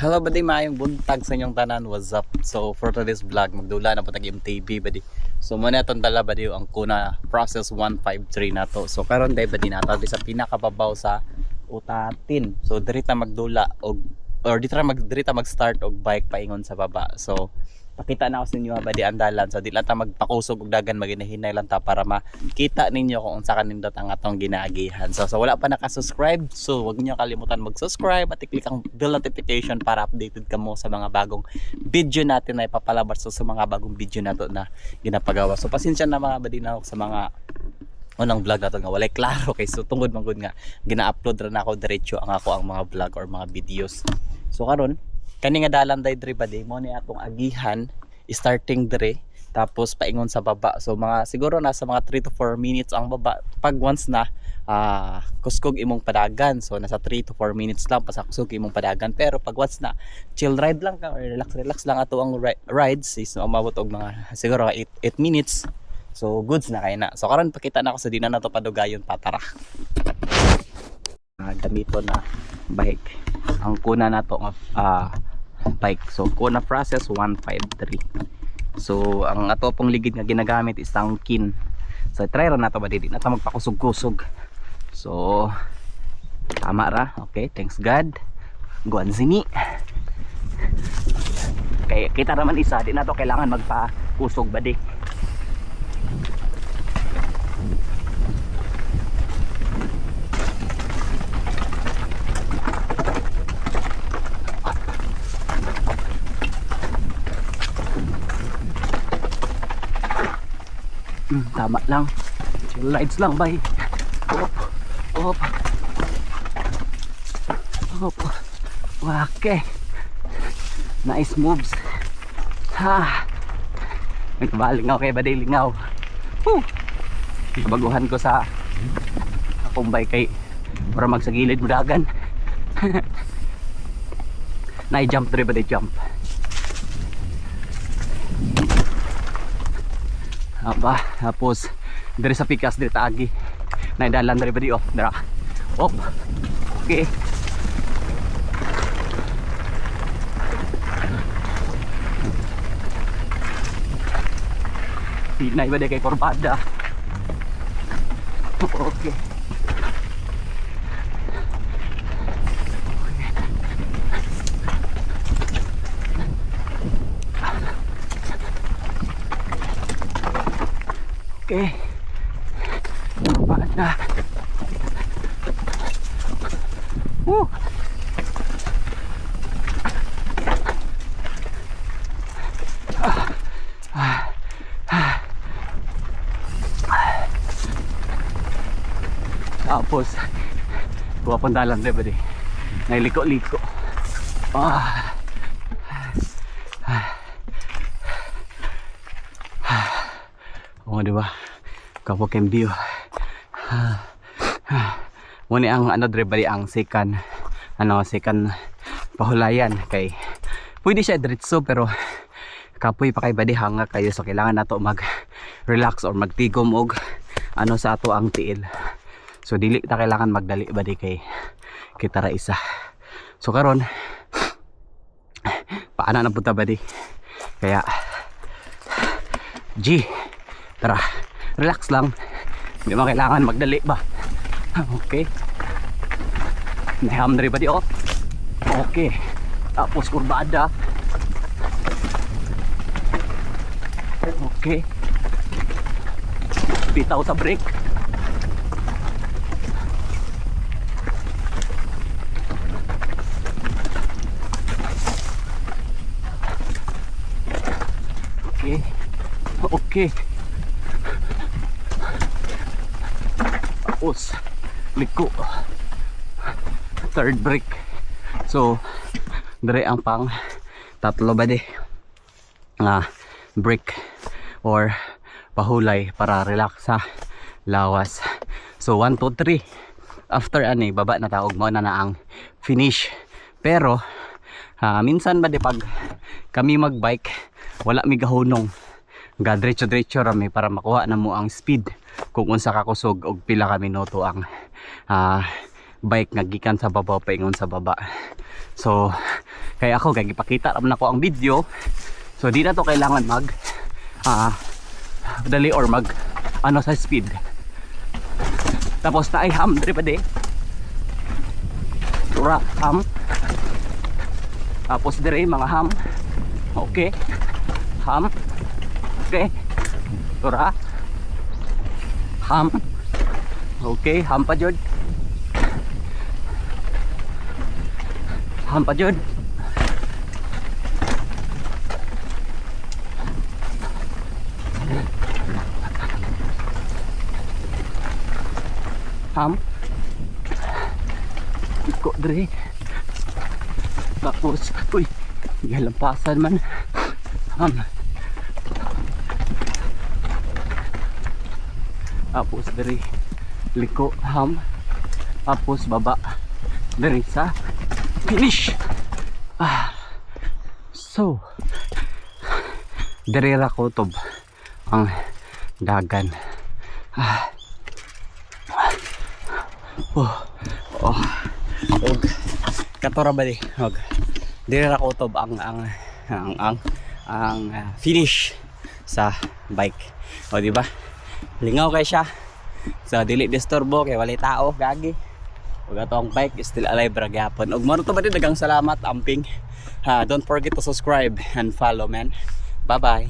Hello buddy, maayong buntag sa inyong tanan. What's up? So for today's vlog, magdula na po tag MTV buddy. So muna itong dala buddy ang kuna process 153 na to. So karon day buddy nato sa pinakababaw sa utatin. So dirita magdula or dirita mag-start og bike paingon sa baba. So pakita na ako sa inyo buddy ang dalan. So di lang ta magpakusog og dagan, maginahinay lang ta para makita ninyo kung unsa kanindot ang atong ginaagihan. So wala pa naka-subscribe, so wag niyo kalimutan mag-subscribe at i-click ang bell notification para updated kamo sa mga bagong video natin na ipapalabas sa mga bagong video nato na ginapagawa. So pasensya na mga buddy na sa mga unang vlog nato nga walay klaro kay so tungod man gud nga gina-upload ra na ako diretso ang mga vlog or mga videos. So karon kani nga dalan day dre buddy mo ni atong agihan starting dre tapos paingon sa baba. So mga siguro nasa mga 3 to 4 minutes ang baba. Pag once na kusog imong padagan, so nasa 3 to 4 minutes lang pasakusog imong padagan. Pero pag once na chill ride lang ka or relax lang ato ang rides is umabot og mga siguro 8 minutes. So goods na kay na. So karon pakita na ako sa dinan nato padugayon patara. Gamito na bike. Ang kuna nato nga bike. So kuna process 153. So ang ato pong ligid nga ginagamit is tangkin. So try ra nato ba di na ta magpakusog-kusog. So tama ra. Okay, thanks God. Guan sini. Kaya kita naman isa di na to kailangan magpakusog ba di. Tama lang, chill rides lang bay. Op okay, nice moves ha. Nagbalingaw kay baday lingaw. Baguhan ko sa akong bike kay para magsagilid mo dagan. Na-jump dre baday jump. Aba, tapos dari sa pikas dari taagi naidalan dari badi dara okay. Pinay ba kay korbada okay. Okay. Paano? Tapos buwa pang dalan rin ba di? Nailiko-liko. Oh, di ba? Kapag yung view. Muna ang ano dre bali ang second pahulayan kay pwede siya diretso pero kapoy pa kay badi hanga kayo, so kailangan nato mag relax or magtigom og ano sa ato ang tiil. So dili ta kailangan magdali badi kay kita ra isa. So karon paana na punta badi kaya tara, relax lang. Hindi mo kailangan magdali ba. Okay. Naham na rin ba di oh. Okay. Tapos kurbada. Okay. Bitaw sa brake. Okay. Okay. Tapos liko, third brake. So dire ang pang tatlo ba di brake or pahulay para relax sa lawas. So 1, 2, 3 after ani baba na taog mo na ang finish. Pero minsan ba di pag kami magbike wala mi gahunong gadretso-dretso rami para makuha na mo ang speed kung unsa ka kusog og pila ka minuto ang bike nga gikan sa baba paingon sa baba. So Kaya ako kay gipakita naman ako ang video. So di na to kailangan mag dali or mag ano sa speed. Tapos na ay ham diri pa di. Tura ham. Tapos diri mga ham. Okay. Ham. Okay. Tura. Ham. Okay, ham pa jud. Ham pa jud. Ham. Iko dre. Tapos, uy, galampasan man. Ham. Tapos dre, liko ham. Tapos baba dre sa finish. So, dre ra kutob ang dagan. Og katora ba di og dire ra kutob ang finish sa bike. O di ba? Lingaw kay siya. So dili disturbo kay walay tao gagi. Ug ato ang bike is still alive ra gyapon. Ug maro to ba di dagang salamat amping. Don't forget to subscribe and follow, man. Bye bye.